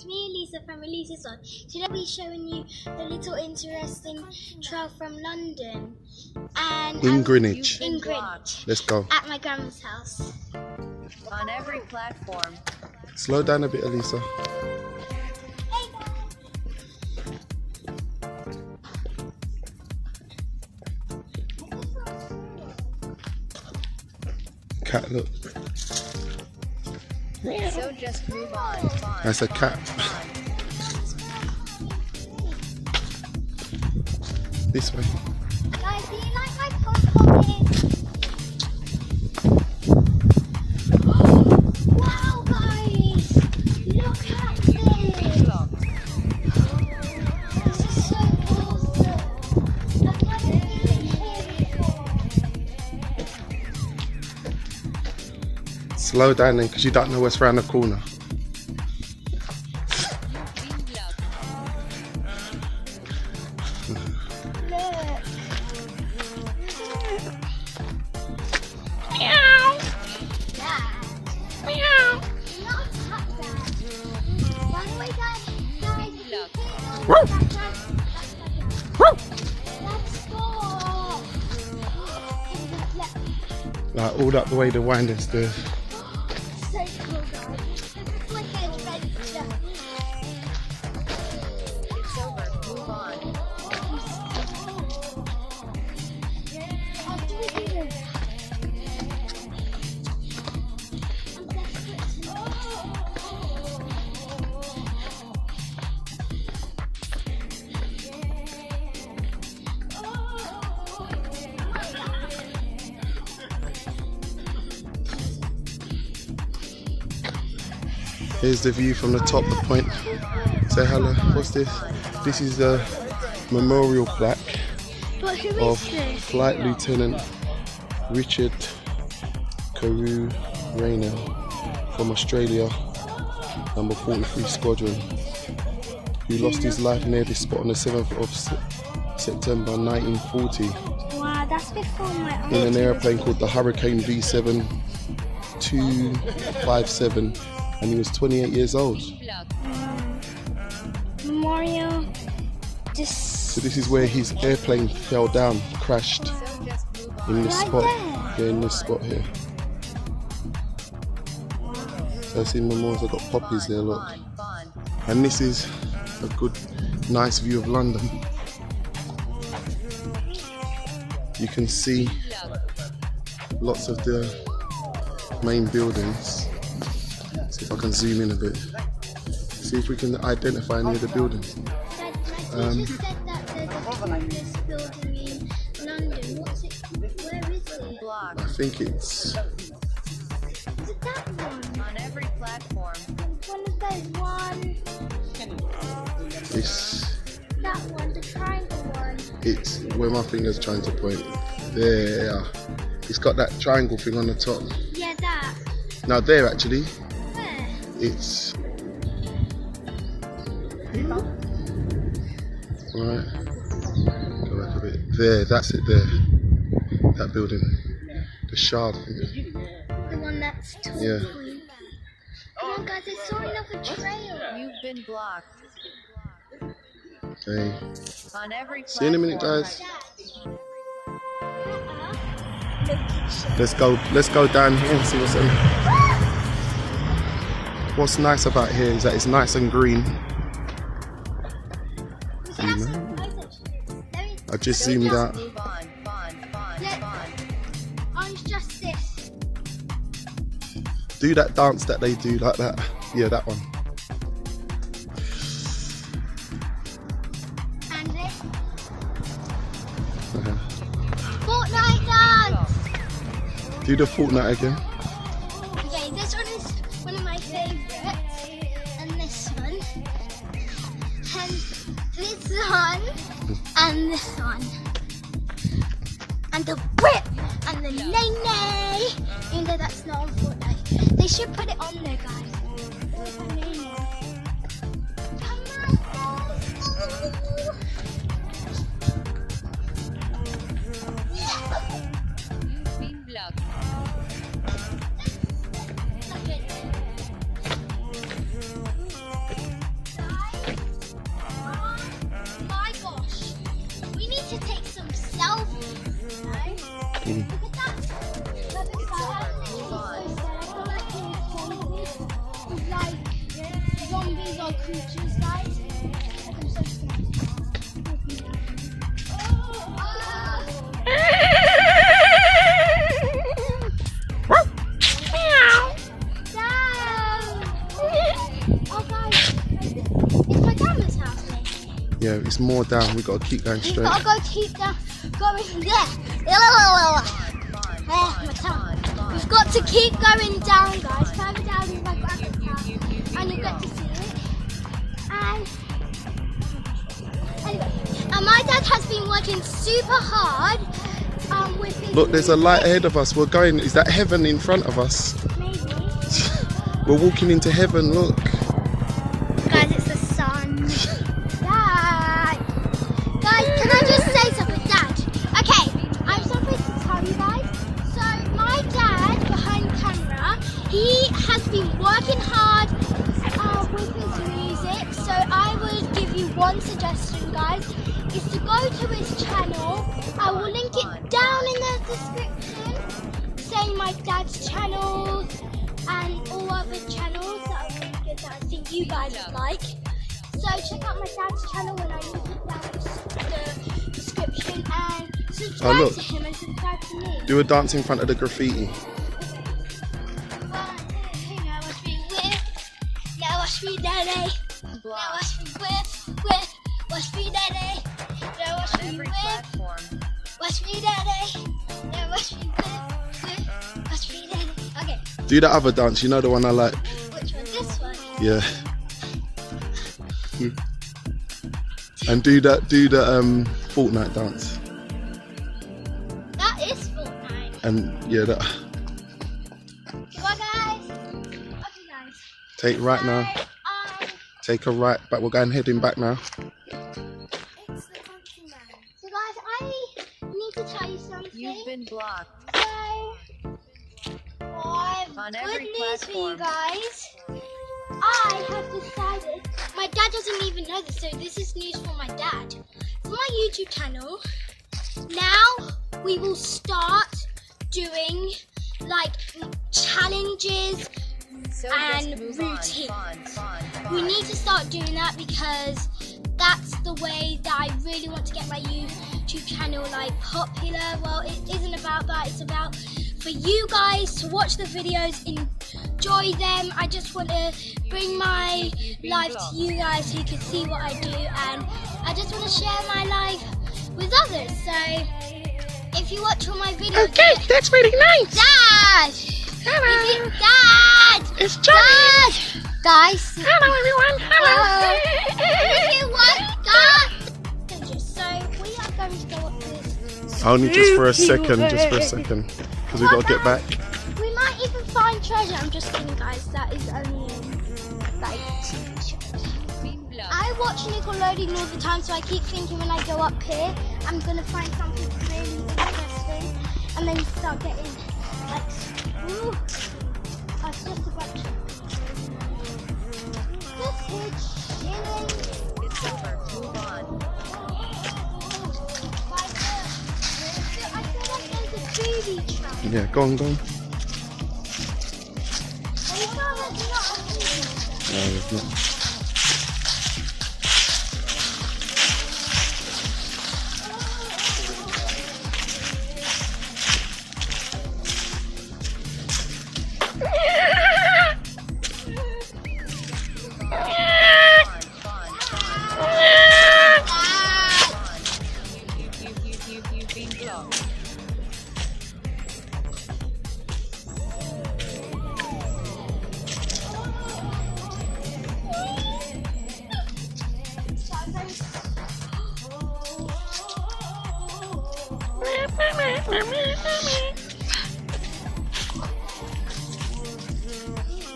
it's me, Elisa, from Elisa's On. Today I'll be showing you a little interesting trail from London. And in Greenwich. In Greenwich. Let's go. At my grandma's house. On every platform. Slow down a bit, Elisa. Cat, look. So just move on. That's a cat. This way. Guys, do you like my pom-pom? Wow, guys! Look at this! This is so awesome! I've never been here before. Slow down then, because you don't know what's around the corner. Meow! Dad! Meow! Not that, Dad. By the way, guys, let's go! Like all up the way the winding stairs. So cool, guys. This is like an adventure. It's over. Move on. How do we do this? I'm desperate to Here's the view from the top, the point. Say hello. What's this? This is the memorial plaque But who of is this? Flight Lieutenant Richard Carew Raynell from Australia, number 43 Squadron, who lost his life near this spot on the 7th of September 1940 Wow, that's before my aunt. in an airplane called the Hurricane V7 257, and he was 28 years old. Memorial. So this is where his airplane fell down, crashed in this Right spot. there? Yeah, in this spot here. So I see memorials, I've got poppies there, look. And this is a good, nice view of London. You can see lots of the main buildings. See if I can zoom in a bit. See if we can identify any of the buildings. Dad, my teacher said that there's a tallest building in London. What's it? Where is it? Block. I think it's, Is it that one? On every platform. One of those one. That one, the triangle one. it's where my finger's trying to point. There. It's got that triangle thing on the top. Yeah, that. Now there actually, Where? it's right. Go back a bit. There, that's it there. That building. The Shard. The one that's tall. Yeah. Come on, guys, I saw another trail. You've been blocked. Okay. On every platform. See you in a minute, guys. Location. Let's go down here and see what's in. What's nice about here is that it's nice and green. You know? I just zoomed out. Move on. Oh, it's just this. Do that dance that they do like that. Yeah, that one. And this. Fortnite dance! Do the Fortnite again. Okay, this one is one of my favourites. And this one. And this one. And this one. And the whip! And the nay-nay! Even though that's not on Fortnite. They should put it on there, guys. Where's my nay-nay? Come on, guys! You've been blocked. dog creatures, guys. I'm so scared. Oh guys, it's my grandma's house, maybe. Yeah, it's more down. We've got to keep going We've straight. got to go keep going there. My tongue. We've got to keep going down, guys. Further down is my grandma's house, and you get to see it. And anyway, and my dad has been working super hard with his. Look, there's a light ahead of us. We're going. Is that heaven in front of us? Maybe. We're walking into heaven. Look. Guys, it's the sun. Dad! Guys, can I just say something? Dad! Okay, I'm supposed to tell you guys. So, my dad, behind camera, he has been working hard with his music. So, I would give you one suggestion, guys, is to go to his channel. I will link it down in the description, saying my dad's channel and all other channels that are really good that I think you guys would like. So check out my dad's channel when I link it down in the description, and subscribe to him and subscribe to me. Do a dance in front of the graffiti. 1, 2, 3, now watch me whip, now watch me daddy, now watch me whip, watch me daddy, now watch me Every whip, platform. watch me daddy, now watch me whip, watch me daddy. Okay, Do that other dance. You know the one I like. which one? This one? Yeah. And do the Fortnite dance. That is Fortnite. And yeah, that. Come on, guys. Okay, guys. Take right now. Take a right back. We're going heading back now. It's the country man. So, guys, I need to tell you something. You've been blocked. So, On good every news for you platform. guys. I have decided. My dad doesn't even know this, so this is news for my dad. For my YouTube channel, now we will start doing like challenges So and just move on. routine. Fun. We need to start doing that because that's the way that I really want to get my YouTube channel like popular. Well, it isn't about that. It's about for you guys to watch the videos, enjoy them. I just want to bring my life to you guys so you can see what I do, and I just want to share my life with others. So if you watch all my videos, Okay, that's really nice. Dad! Hello. Dad! It's Johnny. Dad! Guys! Hello, everyone. Hello. If you want God! So we are going to go up this. Only just for a second. Just for a second. Because we've got to get back. We might even find treasure. I'm just kidding, guys. That is only like Been blocked. I watch Nickelodeon all the time, so I keep thinking when I go up here, I'm gonna find something really interesting, and then start getting like, ooh, it's just a bunch. Just here chilling. It's over. Move on. I feel like there's a booby trap. Yeah, go on, go on. Are you sure there's not a booby? No, it's not.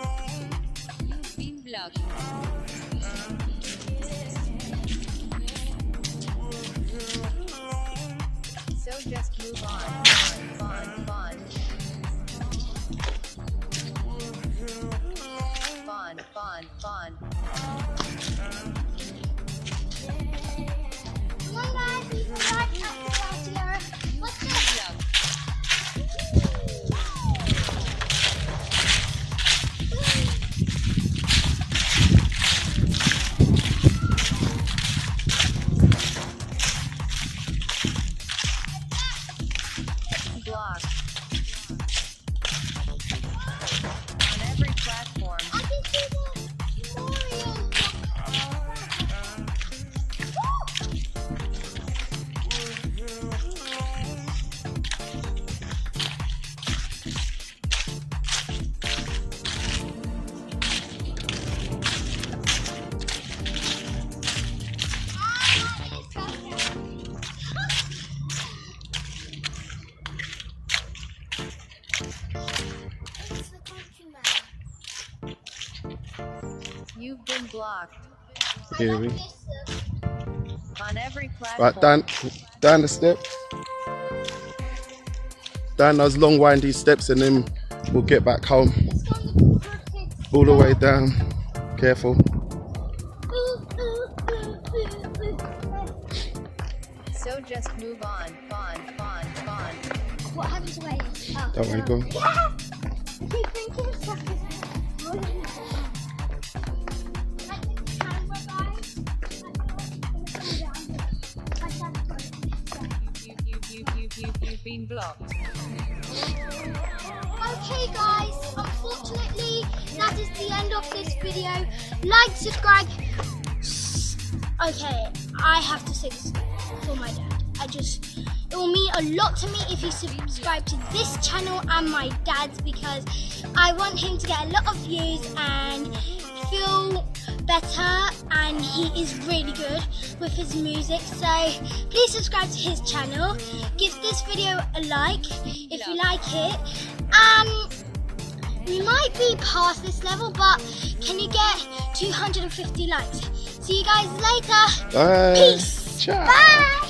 You've been blocked. You've been blocked. So just move on. Fun. Come on, guys, we can ride out here. What's this? blocked. Here we. On every Right, platform. down the step. Down those long windy steps, and then we'll get back home. It's on the crooked All the way down. Careful. So just move on. What happens away? Oh, That way, go. Yeah! I keep thinking stuff is rolling like this camera, guys. You've been blocked. Okay, guys. Unfortunately, that is the end of this video. Like, subscribe. Okay, I have to say this for my dad. It will mean a lot to me if you subscribe to this channel and my dad's, because I want him to get a lot of views and feel better, and he is really good with his music. So please subscribe to his channel. Give this video a like if you like it. We might be past this level, but can you get 250 likes? See you guys later. Bye. Peace. Ciao. Bye.